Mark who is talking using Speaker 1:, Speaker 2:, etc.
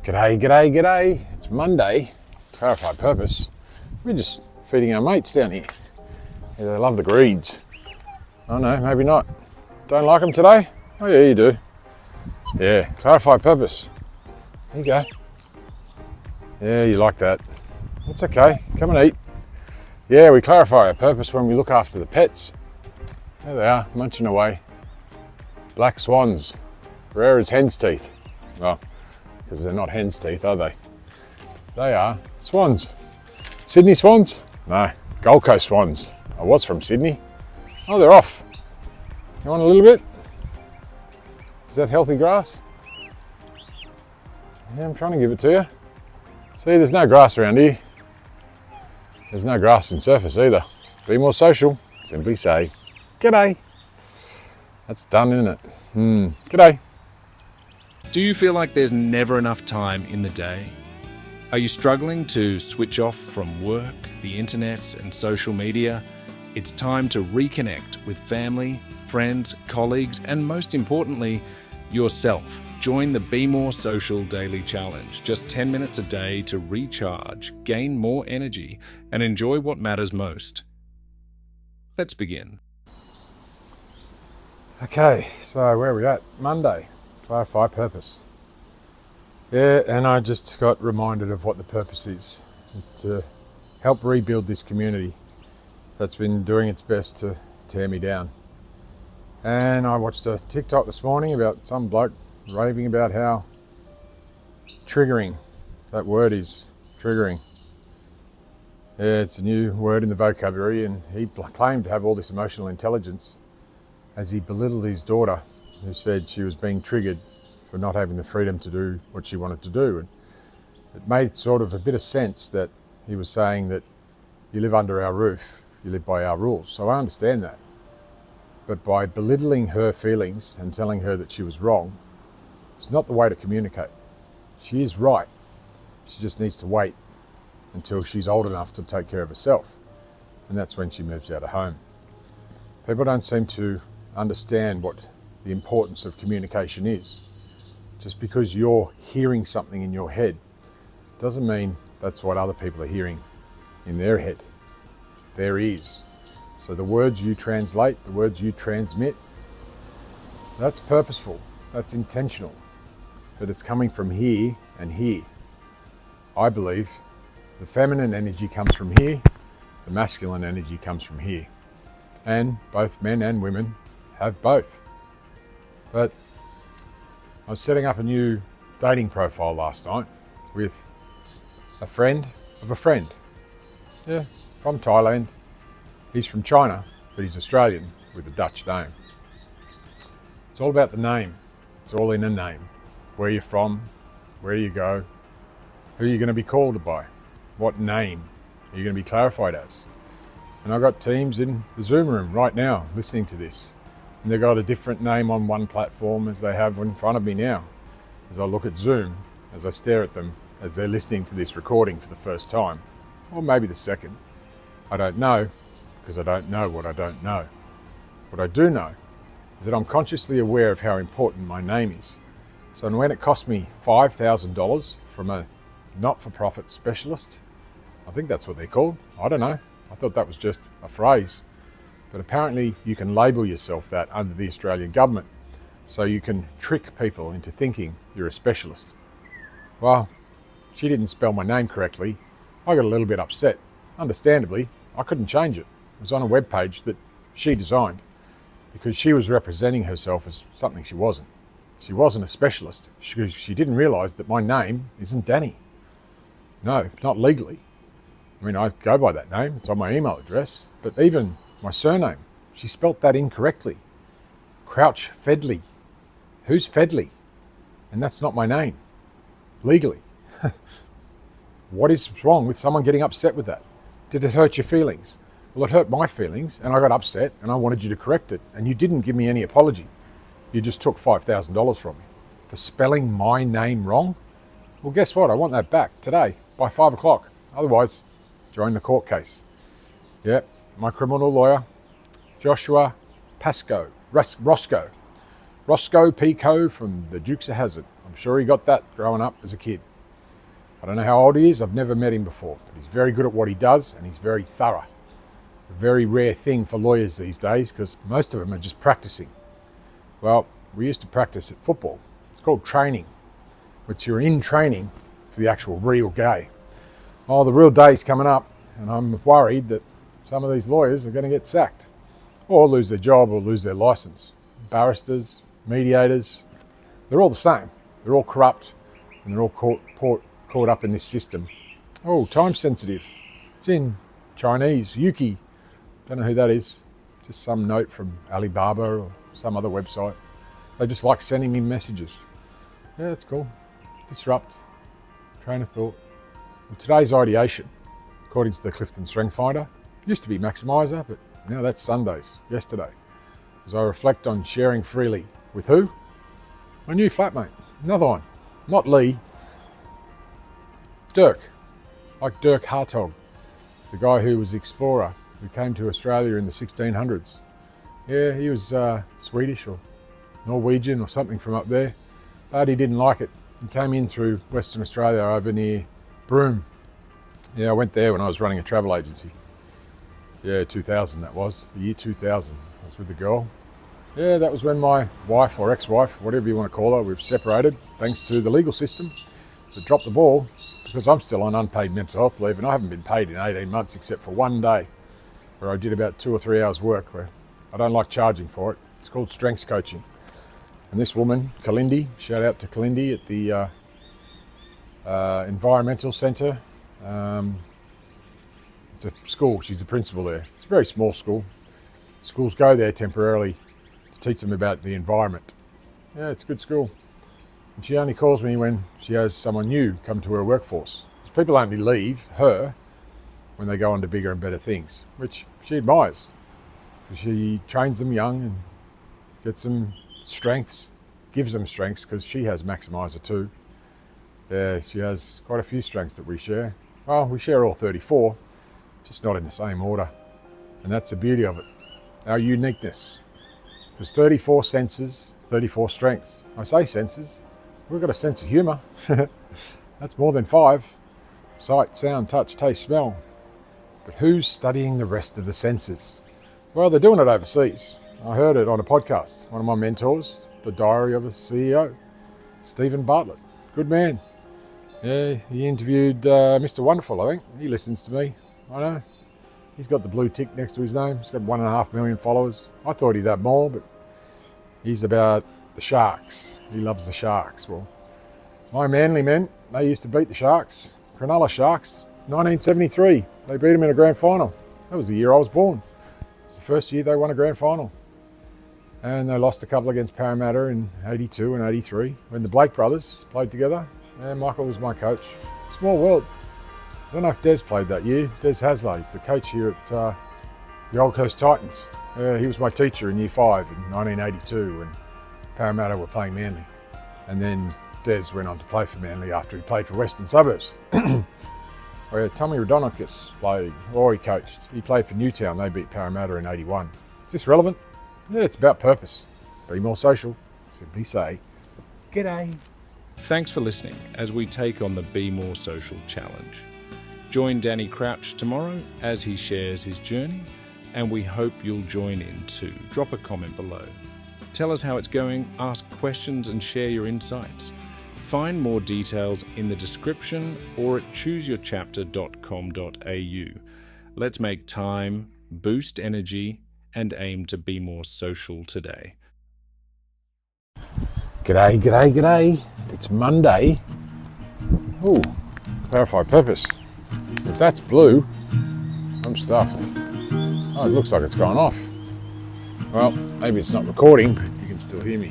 Speaker 1: G'day, g'day, g'day. It's Monday. Clarify purpose. We're just feeding our mates down here. Yeah, they love the greens. Oh no, maybe not. Don't like them today? Oh yeah, you do. Yeah, clarify purpose. There you go. Yeah, you like that. That's okay. Come and eat. Yeah, we clarify our purpose when we look after the pets. There they are, munching away. Black swans, rare as hen's teeth. Well, because they're not hen's teeth, are they? They are swans. Sydney swans? No, Gold Coast swans. I was from Sydney. Oh, they're off. You want a little bit? Is that healthy grass? Yeah, I'm trying to give it to you. See, there's no grass around here. There's no grass in surface either. Be more social. Simply say, g'day. That's done, isn't it? G'day.
Speaker 2: Do you feel like there's never enough time in the day? Are you struggling to switch off from work, the internet, and social media? It's time to reconnect with family, friends, colleagues, and most importantly, yourself. Join the Be More Social Daily Challenge. Just 10 minutes a day to recharge, gain more energy, and enjoy what matters most. Let's begin.
Speaker 1: Okay, so where are we at? Monday. Clarify purpose. Yeah, and I just got reminded of what the purpose is. It's to help rebuild this community that's been doing its best to tear me down. And I watched a TikTok this morning about some bloke raving about how triggering that word is. Triggering. Yeah, it's a new word in the vocabulary, and he claimed to have all this emotional intelligence as he belittled his daughter, who said she was being triggered for not having the freedom to do what she wanted to do. And it made sort of a bit of sense that he was saying that you live under our roof, you live by our rules. So I understand that. But by belittling her feelings and telling her that she was wrong, it's not the way to communicate. She is right. She just needs to wait until she's old enough to take care of herself. And that's when she moves out of home. People don't seem to understand what the importance of communication is. Just because you're hearing something in your head doesn't mean that's what other people are hearing in their head, their ears. So the words you translate, the words you transmit, that's purposeful, that's intentional, but it's coming from here and here. I believe the feminine energy comes from here, the masculine energy comes from here. And both men and women have both. But I was setting up a new dating profile last night with a friend of a friend. Yeah, from Thailand. He's from China, but he's Australian with a Dutch name. It's all about the name. It's all in a name. Where you're from, where you go, who you're going to be called by, what name are you going to be clarified as. And I've got teams in the Zoom room right now listening to this. And they've got a different name on one platform as they have in front of me now. As I look at Zoom, as I stare at them, as they're listening to this recording for the first time, or maybe the second. I don't know, because I don't know what I don't know. What I do know is that I'm consciously aware of how important my name is. So when it cost me $5,000 from a not-for-profit specialist, I think that's what they're called, I don't know. I thought that was just a phrase. But apparently you can label yourself that under the Australian government. So you can trick people into thinking you're a specialist. Well, she didn't spell my name correctly. I got a little bit upset. Understandably, I couldn't change it. It was on a web page that she designed because she was representing herself as something she wasn't. She wasn't a specialist. She didn't realise that my name isn't Danny. No, not legally. I mean, I go by that name. It's on my email address. But even my surname, she spelt that incorrectly. Crouch Fedley. Who's Fedley? And that's not my name, legally. What is wrong with someone getting upset with that? Did it hurt your feelings? Well, it hurt my feelings, and I got upset, and I wanted you to correct it, and you didn't give me any apology. You just took $5,000 from me for spelling my name wrong. Well, guess what? I want that back today by 5 o'clock. Otherwise, join the court case. Yep, my criminal lawyer, Joshua Roscoe Pico from the Dukes of Hazzard. I'm sure he got that growing up as a kid. I don't know how old he is, I've never met him before, but he's very good at what he does and he's very thorough. A very rare thing for lawyers these days because most of them are just practicing. Well, we used to practice at football. It's called training, which you're in training for the actual real day. Oh, the real day's coming up and I'm worried that some of these lawyers are going to get sacked or lose their job or lose their license. Barristers, mediators, they're all the same. They're all corrupt and they're all caught up in this system. Oh, time sensitive. It's in Chinese, Yuki. Don't know who that is. Just some note from Alibaba or some other website. They just like sending me messages. Yeah, that's cool. Disrupt. Train of thought. Well, today's ideation, according to the Clifton Strength Finder, used to be Maximizer, but now that's Sundays, yesterday. As I reflect on sharing freely. With who? My new flatmate. Another one. Not Lee. Dirk. Like Dirk Hartog, the guy who was the explorer who came to Australia in the 1600s. Yeah, he was Swedish or Norwegian or something from up there, but he didn't like it. He came in through Western Australia over near Broome. Yeah, I went there when I was running a travel agency. Yeah, 2000 that was, the year 2000. I was with the girl. Yeah, that was when my wife or ex-wife, whatever you want to call her, we've separated thanks to the legal system. So dropped the ball because I'm still on unpaid mental health leave and I haven't been paid in 18 months except for one day where I did about 2 or 3 hours work where I don't like charging for it. It's called strengths coaching. And this woman, Kalindi, shout out to Kalindi at the Environmental Centre. It's a school, she's the principal there. It's a very small school. Schools go there temporarily to teach them about the environment. Yeah, it's a good school. And she only calls me when she has someone new come to her workforce. Because people only leave her when they go on to bigger and better things, which she admires. She trains them young and gets them strengths, gives them strengths because she has Maximizer too. Yeah, she has quite a few strengths that we share. Well, we share all 34, just not in the same order. And that's the beauty of it, our uniqueness. There's 34 senses, 34 strengths. I say senses, we've got a sense of humour. That's more than 5. Sight, sound, touch, taste, smell. But who's studying the rest of the senses? Well, they're doing it overseas. I heard it on a podcast. One of my mentors, The Diary of a CEO, Stephen Bartlett. Good man. Yeah, he interviewed Mr. Wonderful, I think. He listens to me. I know. He's got the blue tick next to his name. He's got 1.5 million followers. I thought he'd have more, but he's about the Sharks. He loves the Sharks. Well, my Manly men, they used to beat the Sharks. Cronulla Sharks, 1973. They beat them in a grand final. That was the year I was born. It was the first year they won a grand final. And they lost a couple against Parramatta in 82 and 83 when the Blake brothers played together. And Michael was my coach. Small world. I don't know if Des played that year. Des Hasler, he's the coach here at the Gold Coast Titans. He was my teacher in year 5 in 1982 when Parramatta were playing Manly. And then Des went on to play for Manly after he played for Western Suburbs. Where Tommy Radonikis played, or he coached. He played for Newtown. They beat Parramatta in 81. Is this relevant? Yeah, it's about purpose. Be more social. Simply say, g'day.
Speaker 2: Thanks for listening as we take on the Be More Social challenge. Join Danny Crouch tomorrow as he shares his journey, and we hope you'll join in too. Drop a comment below. Tell us how it's going, ask questions and share your insights. Find more details in the description or at chooseyourchapter.com.au. Let's make time, boost energy, and aim to be more social today.
Speaker 1: G'day, g'day, g'day. It's Monday. Ooh, clarify purpose. If that's blue, I'm stuffed. Oh, it looks like it's gone off. Well, maybe it's not recording, but you can still hear me.